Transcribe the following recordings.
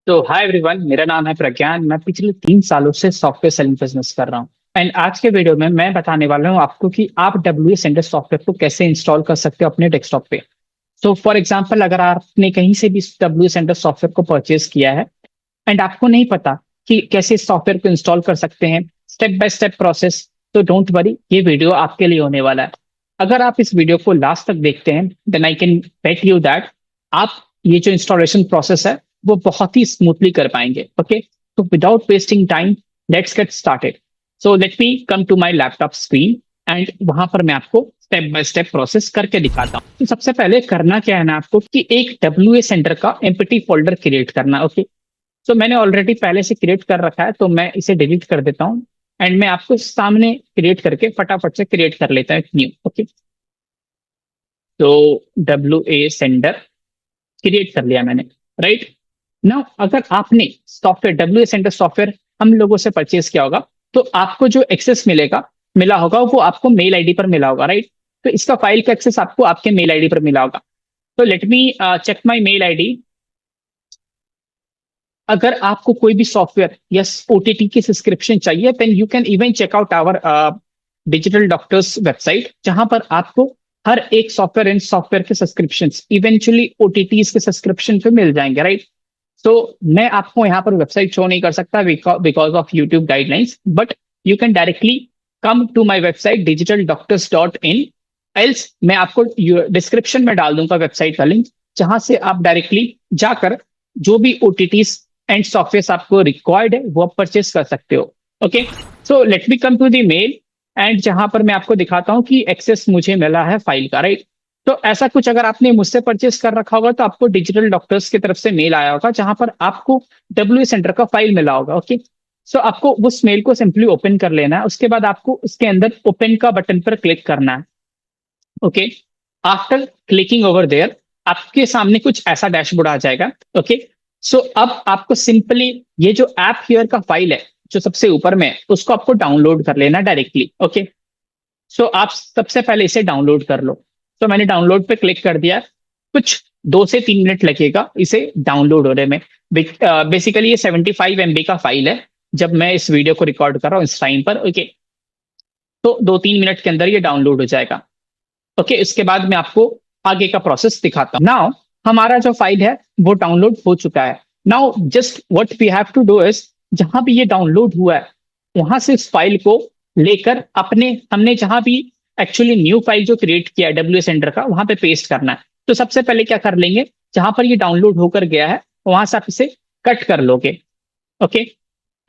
तो hi everyone, मेरा नाम है प्रज्ञान। मैं पिछले 3 सालों से सॉफ्टवेयर सेलिंग बिजनेस कर रहा हूँ। एंड आज के वीडियो में मैं बताने वाला हूँ आपको कि आप डब्ल्यू सेंटर सॉफ्टवेयर को कैसे इंस्टॉल कर सकते हो अपने डेस्कटॉप पे। तो फॉर एग्जांपल, अगर आपने कहीं से भी डब्ल्यू सेंटर सॉफ्टवेयर को परचेज किया है एंड आपको नहीं पता कि कैसे इस सॉफ्टवेयर को इंस्टॉल कर सकते हैं, स्टेप बाय स्टेप प्रोसेस, तो डोंट वरी, ये वीडियो आपके लिए होने वाला है। अगर आप इस वीडियो को लास्ट तक देखते हैं then I can bet you that आप ये जो इंस्टॉलेशन प्रोसेस है वो बहुत ही स्मूथली कर पाएंगे। ओके, तो without wasting time let's get started. So let me come to my laptop screen and वहां पर मैं आपको स्टेप बाय स्टेप प्रोसेस करके दिखाता हूँ। तो सबसे पहले करना क्या है ना आपको कि एक डब्ल्यू सेंटर का एम्प्टी फोल्डर क्रिएट करना। ओके, तो मैंने ऑलरेडी पहले से क्रिएट कर रखा है तो मैं इसे डिलीट कर देता हूँ एंड मैं आपको सामने क्रिएट करके फटाफट से क्रिएट कर लेता हूँ एक न्यू। ओके, तो डब्ल्यू ए सेंडर क्रिएट कर लिया मैंने। राइट नाउ, अगर आपने सॉफ्टवेयर डब्ल्यू सेंटर सॉफ्टवेयर हम लोगों से परचेज किया होगा तो आपको जो एक्सेस मिला होगा वो आपको मेल आईडी पर मिला होगा। राइट, तो इसका फाइल का एक्सेस आपको आपके मेल आईडी पर मिला होगा। तो let me check my mail ID. अगर आपको कोई भी सॉफ्टवेयर या ओटीटी की सब्सक्रिप्शन चाहिए then you can even check out our digital doctors website, जहां पर आपको हर एक सॉफ्टवेयर के सब्सक्रिप्शन इवेंचुअली ओटीटीज के सब्सक्रिप्शन पे मिल जाएंगे। राइट, तो मैं आपको यहाँ पर वेबसाइट शो नहीं कर सकता because of YouTube guidelines, but you can directly come to my website digitaldoctors.in। Else मैं आपको डिस्क्रिप्शन में डाल दूंगा वेबसाइट का लिंक, जहां से आप डायरेक्टली जाकर जो भी ओटीटीज एंड सॉफ्टवेयर आपको रिक्वायर्ड है वो आप परचेस कर सकते हो। Okay, so let me come to the mail and जहां पर मैं आपको दिखाता हूँ कि एक्सेस मुझे मिला है फाइल का। राइट, तो ऐसा कुछ अगर आपने मुझसे परचेस कर रखा होगा तो आपको डिजिटल डॉक्टर्स की तरफ से मेल आया होगा जहां पर आपको डब्ल्यू सेंटर का फाइल मिला होगा। ओके, सो आपको उस मेल को सिंपली ओपन कर लेना है। उसके बाद आपको उसके अंदर ओपन का बटन पर क्लिक करना है। Okay, after clicking over there आपके सामने कुछ ऐसा डैशबोर्ड आ जाएगा। ओके, सो अब आपको सिंपली ये जो ऐप हियर का फाइल है जो सबसे ऊपर में है उसको आपको डाउनलोड कर लेना डायरेक्टली। ओके, सो आप सबसे पहले इसे डाउनलोड कर लो। तो मैंने डाउनलोड पे क्लिक कर दिया। कुछ 2 से 3 मिनट लगेगा इसे डाउनलोड होने में। बेसिकली ये 75 MB का फाइल है जब मैं इस वीडियो को रिकॉर्ड कर रहा हूँ इस टाइम पर। ओके, तो 2-3 मिनट के अंदर ये डाउनलोड हो जाएगा। ओके, इसके बाद मैं आपको आगे का प्रोसेस दिखाता हूँ। नाउ हमारा जो फाइल है वो डाउनलोड हो चुका है। Now just what we have to do is, जहां भी ये डाउनलोड हुआ है वहां से इस फाइल को लेकर अपने हमने जहां भी एक्चुअली न्यू फाइल जो क्रिएट किया है डब्ल्यू सेंटर का वहां पे पेस्ट करना है। तो सबसे पहले क्या कर लेंगे, जहां पर ये डाउनलोड होकर गया है वहां से आप इसे कट कर लोगे। ओके,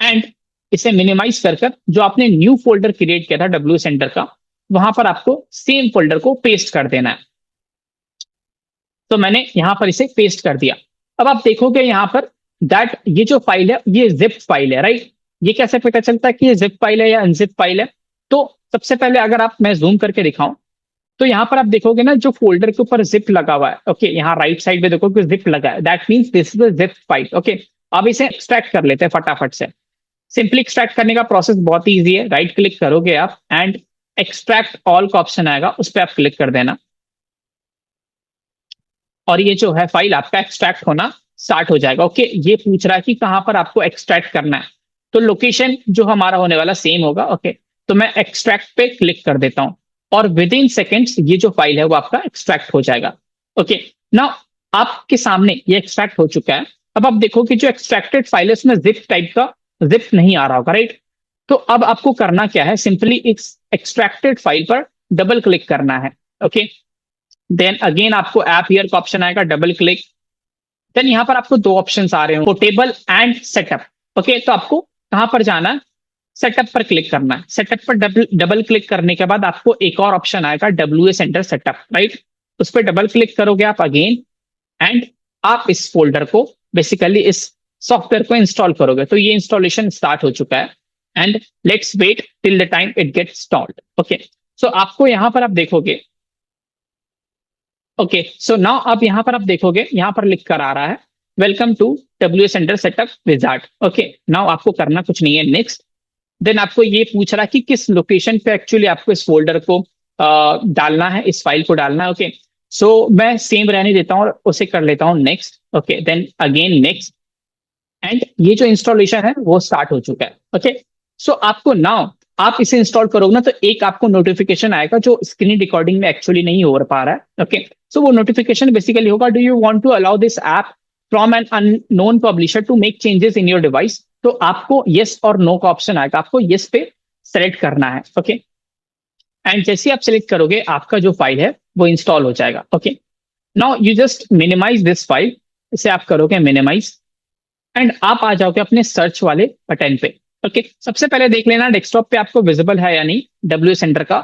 एंड इसे मिनिमाइज कर कर जो आपने न्यू फोल्डर क्रिएट किया था डब्ल्यू सेंटर का वहां पर आपको सेम फोल्डर को पेस्ट कर देना है। तो मैंने यहां पर इसे पेस्ट कर दिया। अब आप देखोगे यहां पर दैट ये जो फाइल है ये जिप फाइल है। राइट, ये कैसे पता चलता है कि ये जिप फाइल है या अनजिप फाइल है? तो सबसे पहले अगर आप मैं जूम करके दिखाऊं तो यहां पर आप देखोगे ना जो फोल्डर के ऊपर जिप लगा हुआ है। ओके, यहाँ राइट साइड में देखो कि जिप लगा है, that means this is zip file. Okay, अब इसे एक्सट्रैक्ट कर लेते हैं फटाफट से। सिंपली एक्सट्रैक्ट करने का प्रोसेस बहुत ही ईजी है। राइट क्लिक करोगे आप एंड एक्सट्रैक्ट ऑल का ऑप्शन आएगा, उस पर आप क्लिक कर देना और ये जो है फाइल आपका एक्सट्रैक्ट होना स्टार्ट हो जाएगा। ओके, ये पूछ रहा है कि कहां पर आपको एक्सट्रैक्ट करना है, तो लोकेशन जो हमारा होने वाला सेम होगा। ओके, तो मैं एक्सट्रैक्ट पे क्लिक कर देता हूं और विद इन सेकेंड्स ये जो फाइल है वो आपका एक्सट्रैक्ट हो जाएगा। ओके, नाउ आपके सामने ये एक्सट्रैक्ट हो चुका है। अब आप देखो कि जो एक्सट्रैक्टेड फाइल है उसमें जिप टाइप का जिप नहीं आ रहा होगा। राइट, तो अब आपको करना क्या है, सिंपली इस एक्सट्रैक्टेड फाइल पर डबल क्लिक करना है। ओके, देन अगेन आपको ऐप हियर का ऑप्शन आएगा, डबल क्लिक। देन यहां पर आपको दो ऑप्शन आ रहे हैं, पोर्टेबल एंड सेटअप। ओके, तो आपको कहां पर जाना है, सेटअप पर क्लिक करना है। सेटअप पर डबल डबल क्लिक करने के बाद आपको एक और ऑप्शन आएगा, W A centre setup. Right, उस पर डबल क्लिक करोगे आप अगेन एंड आप इस फोल्डर को बेसिकली इस सॉफ्टवेयर को इंस्टॉल करोगे। तो ये इंस्टॉलेशन स्टार्ट हो चुका है and let's wait till the time it get installed. Okay, so आपको यहां पर आप देखोगे। ओके, सो नाउ अब यहां पर आप देखोगे यहां पर लिख कर आ रहा है welcome to W center setup wizard. Okay, now आपको करना कुछ नहीं है, नेक्स्ट। देन आपको ये पूछ रहा है कि किस लोकेशन पे एक्चुअली आपको इस फोल्डर को डालना है, इस फाइल को डालना है। ओके, सो मैं सेम रहने देता हूँ और उसे कर लेता हूँ next. Okay, then again next. And ये जो इंस्टॉलेशन है वो स्टार्ट हो चुका है। ओके, सो आपको नाउ आप इसे इंस्टॉल करोगे ना तो एक आपको नोटिफिकेशन आएगा जो स्क्रीन रिकॉर्डिंग में एक्चुअली नहीं हो पा रहा है। ओके, सो वो नोटिफिकेशन बेसिकली होगा, do you want to allow this app from an unknown publisher to make changes in your device. तो आपको यस और नो का ऑप्शन आएगा, आपको यस पे सेलेक्ट करना है। ओके, एंड जैसे आप सेलेक्ट करोगे आपका जो फाइल है वो इंस्टॉल हो जाएगा। Okay, now you just minimize this file, इसे आप करोगे मिनिमाइज एंड आप आ जाओगे अपने सर्च वाले बटन पे। ओके, सबसे पहले देख लेना डेस्कटॉप पे आपको विजिबल है या नहीं डब्ल्यू सेंटर का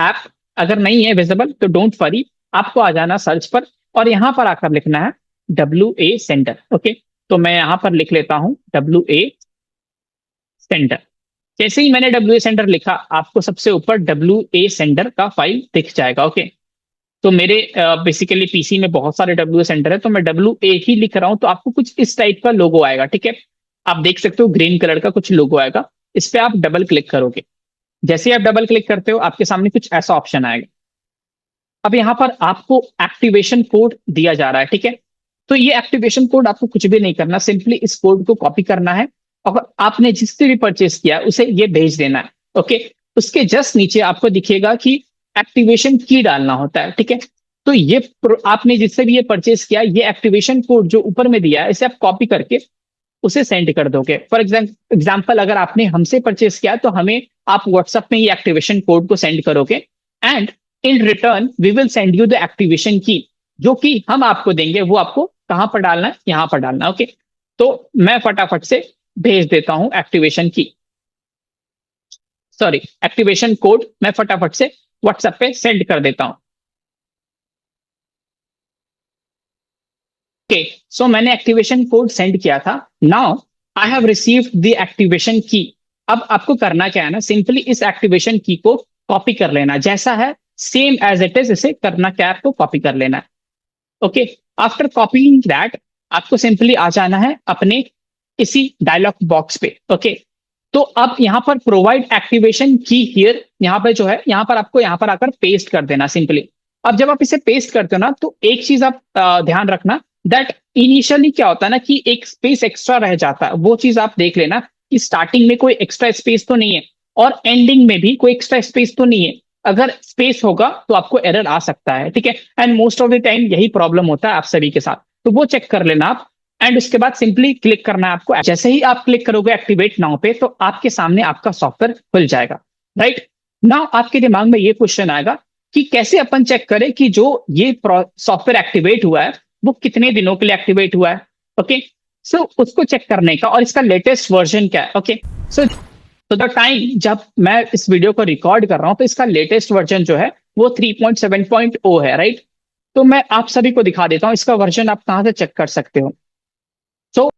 ऐप। अगर नहीं है विजिबल तो डोंट वरी, आपको आ जाना सर्च पर और यहां पर आकर लिखना है WA सेंटर। ओके, तो मैं यहां पर लिख लेता हूं WA सेंटर। जैसे ही मैंने WA सेंटर लिखा आपको सबसे ऊपर WA सेंटर का फाइल दिख जाएगा। ओके, तो मेरे बेसिकली पीसी में बहुत सारे WA सेंटर है तो मैं WA ही लिख रहा हूं, तो आपको कुछ इस टाइप का लोगो आएगा। ठीक है, आप देख सकते हो ग्रीन कलर का कुछ लोगो आएगा, इस पे आप डबल क्लिक करोगे। जैसे ही आप डबल क्लिक करते हो आपके सामने कुछ ऐसा ऑप्शन आएगा। अब यहाँ पर आपको एक्टिवेशन कोड दिया जा रहा है। ठीक है, तो ये एक्टिवेशन कोड आपको कुछ भी नहीं करना, सिंपली इस कोड को कॉपी करना है और आपने जिससे भी परचेस किया उसे ये भेज देना है। ओके, उसके जस्ट नीचे आपको दिखेगा कि एक्टिवेशन की डालना होता है। ठीक है, तो ये आपने जिससे भी ये परचेस किया ये एक्टिवेशन कोड जो ऊपर में दिया है इसे आप कॉपी करके उसे सेंड कर दोगे। फॉर एग्जाम्पल अगर आपने हमसे परचेस किया तो हमें आप व्हाट्सएप में ये एक्टिवेशन कोड को सेंड करोगे and in return we will send you the activation key, जो कि हम आपको देंगे। वो आपको कहां पर डालना है, यहां पर डालना है। ओके, तो मैं फटाफट से भेज देता हूं एक्टिवेशन की, सॉरी एक्टिवेशन कोड मैं फटाफट से व्हाट्सएप पे सेंड कर देता हूं। ओके, सो मैंने एक्टिवेशन कोड सेंड किया था। Now I have received the activation की। अब आपको करना क्या है ना, सिंपली इस एक्टिवेशन की को कॉपी कर लेना, जैसा है सेम एज इट इज इसे करना क्या है, आपको कॉपी कर लेना है। ओके, आफ्टर कॉपिंग दैट आपको सिंपली आ जाना है अपने इसी डायलॉग बॉक्स पे। ओके, तो अब यहाँ पर प्रोवाइड एक्टिवेशन की हियर, यहाँ पर जो है यहाँ पर आपको यहाँ पर आकर पेस्ट कर देना सिंपली। अब जब आप इसे पेस्ट करते हो ना तो एक चीज आप ध्यान रखना, दैट इनिशियली क्या होता है ना कि एक स्पेस एक्स्ट्रा रह जाता है, वो चीज आप देख लेना कि स्टार्टिंग में कोई एक्स्ट्रा स्पेस तो नहीं है और एंडिंग में भी कोई एक्स्ट्रा स्पेस तो नहीं है। अगर स्पेस होगा तो आपको एरर आ सकता है। ठीक है, and most of the time यही प्रॉब्लम होता है आप सभी के साथ, तो वो चेक कर लेना आप। एंड उसके बाद सिंपली क्लिक करना है आपको। जैसे ही आप क्लिक करोगे एक्टिवेट नाउ पे तो आपके सामने आपका सॉफ्टवेयर खुल जाएगा। राइट नाउ आपके दिमाग में ये क्वेश्चन आएगा कि कैसे अपन चेक करें कि जो ये सॉफ्टवेयर एक्टिवेट हुआ है वो कितने दिनों के लिए एक्टिवेट हुआ है। ओके, सो उसको चेक करने का और इसका लेटेस्ट वर्जन क्या है। ओके, सो तो द टाइम जब मैं इस वीडियो को रिकॉर्ड कर रहा हूं तो इसका लेटेस्ट वर्जन जो है वो 3.7.0 है। राइट, तो मैं आप सभी को दिखा देता हूं इसका वर्जन आप कहां से चेक कर सकते हो। सो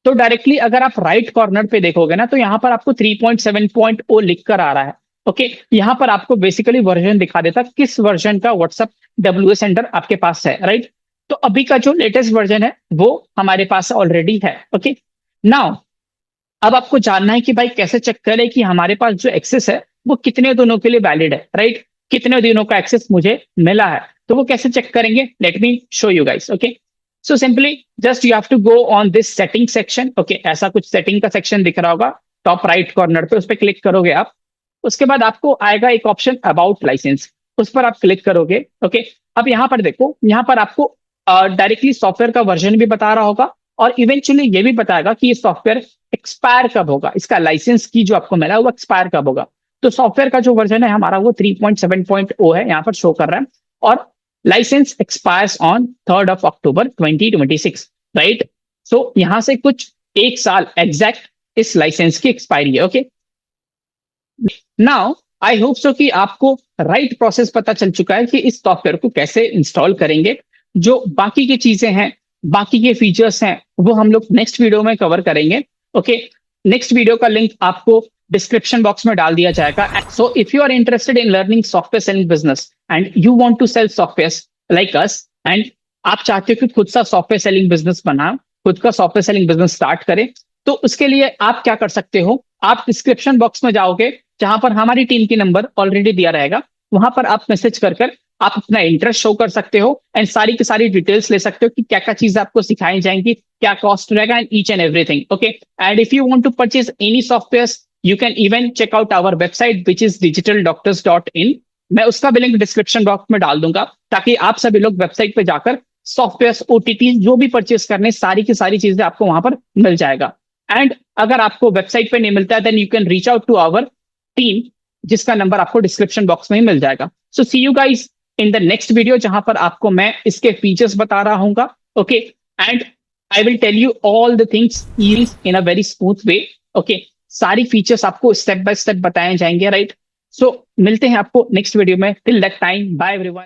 तो डायरेक्टली अगर आप राइट कॉर्नर पे देखोगे ना तो यहां पर आपको 3.7.0 लिख कर आ रहा है। ओके, यहां पर आपको बेसिकली वर्जन दिखा देता किस वर्जन का व्हाट्सएप WA सेंटर आपके पास है। राइट, तो अभी का जो लेटेस्ट वर्जन है वो हमारे पास ऑलरेडी है। ओके, नाउ अब आपको जानना है कि भाई कैसे चेक करें कि हमारे पास जो एक्सेस है वो कितने दिनों के लिए वैलिड है। राइट, कितने दिनों का एक्सेस मुझे मिला है, तो वो कैसे चेक करेंगे, let me show you guys. Okay, so simply just you have to go on this setting section. Okay, ऐसा कुछ सेटिंग का सेक्शन दिख रहा होगा टॉप राइट कॉर्नर पे, उस पर क्लिक करोगे आप। उसके बाद आपको आएगा एक ऑप्शन अबाउट लाइसेंस, उस पर आप क्लिक करोगे। ओके, अब यहाँ पर देखो, यहाँ पर आपको डायरेक्टली सॉफ्टवेयर का वर्जन भी बता रहा होगा और इवेंचुअली ये भी बताएगा कि ये सॉफ्टवेयर एक्सपायर कब होगा, इसका लाइसेंस की जो आपको मिला है वो एक्सपायर कब होगा। तो सॉफ्टवेयर का जो वर्जन है हमारा वो 3.7.0 है, यहाँ पर शो कर रहा है और license expires on 3rd of October 2026। Right, so यहां से कुछ एक साल एग्जैक्ट इस लाइसेंस की एक्सपायरी है। Okay, now I hope so कि आपको राइट प्रोसेस पता चल चुका है कि इस सॉफ्टवेयर को कैसे इंस्टॉल करेंगे। जो बाकी की चीजें हैं, बाकी के फीचर्स हैं, वो हम लोग नेक्स्ट वीडियो में कवर करेंगे। ओके, नेक्स्ट वीडियो का लिंक आपको डिस्क्रिप्शन बॉक्स में डाल दिया जाएगा। So if you are interested in learning software selling business and you want to sell software like us and आप चाहते हो कि खुद सा सॉफ्टवेयर सेलिंग बिजनेस बनाओ, खुद का सॉफ्टवेयर सेलिंग बिजनेस स्टार्ट करें, तो उसके लिए आप क्या कर सकते हो, आप डिस्क्रिप्शन बॉक्स में जाओगे जहां पर हमारी टीम की नंबर ऑलरेडी दिया रहेगा, वहां पर आप मैसेज कर आप अपना इंटरेस्ट शो कर सकते हो एंड सारी की सारी डिटेल्स ले सकते हो कि क्या क्या चीजें आपको सिखाई जाएंगी, क्या कॉस्ट रहेगा and each and everything. Okay, and if you want to purchase any software you can even check out our website which is digitaldoctors.in। मैं उसका भी लिंक डिस्क्रिप्शन बॉक्स में डाल दूंगा ताकि आप सभी लोग वेबसाइट पे जाकर सॉफ्टवेयर ओटीटी जो भी परचेस करने सारी की सारी चीजें आपको वहां पर मिल जाएगा। एंड अगर आपको वेबसाइट पे नहीं मिलता है then you can reach out to our team जिसका नंबर आपको डिस्क्रिप्शन बॉक्स में ही मिल जाएगा। So see you guys in the next video जहां पर आपको मैं इसके फीचर्स बता रहा हूँ। Okay, and I will tell you all the things in a very smooth way. Okay, सारी फीचर्स आपको स्टेप बाय स्टेप बताए जाएंगे, राइट। सो मिलते हैं आपको नेक्स्ट वीडियो में। Till that time, bye everyone.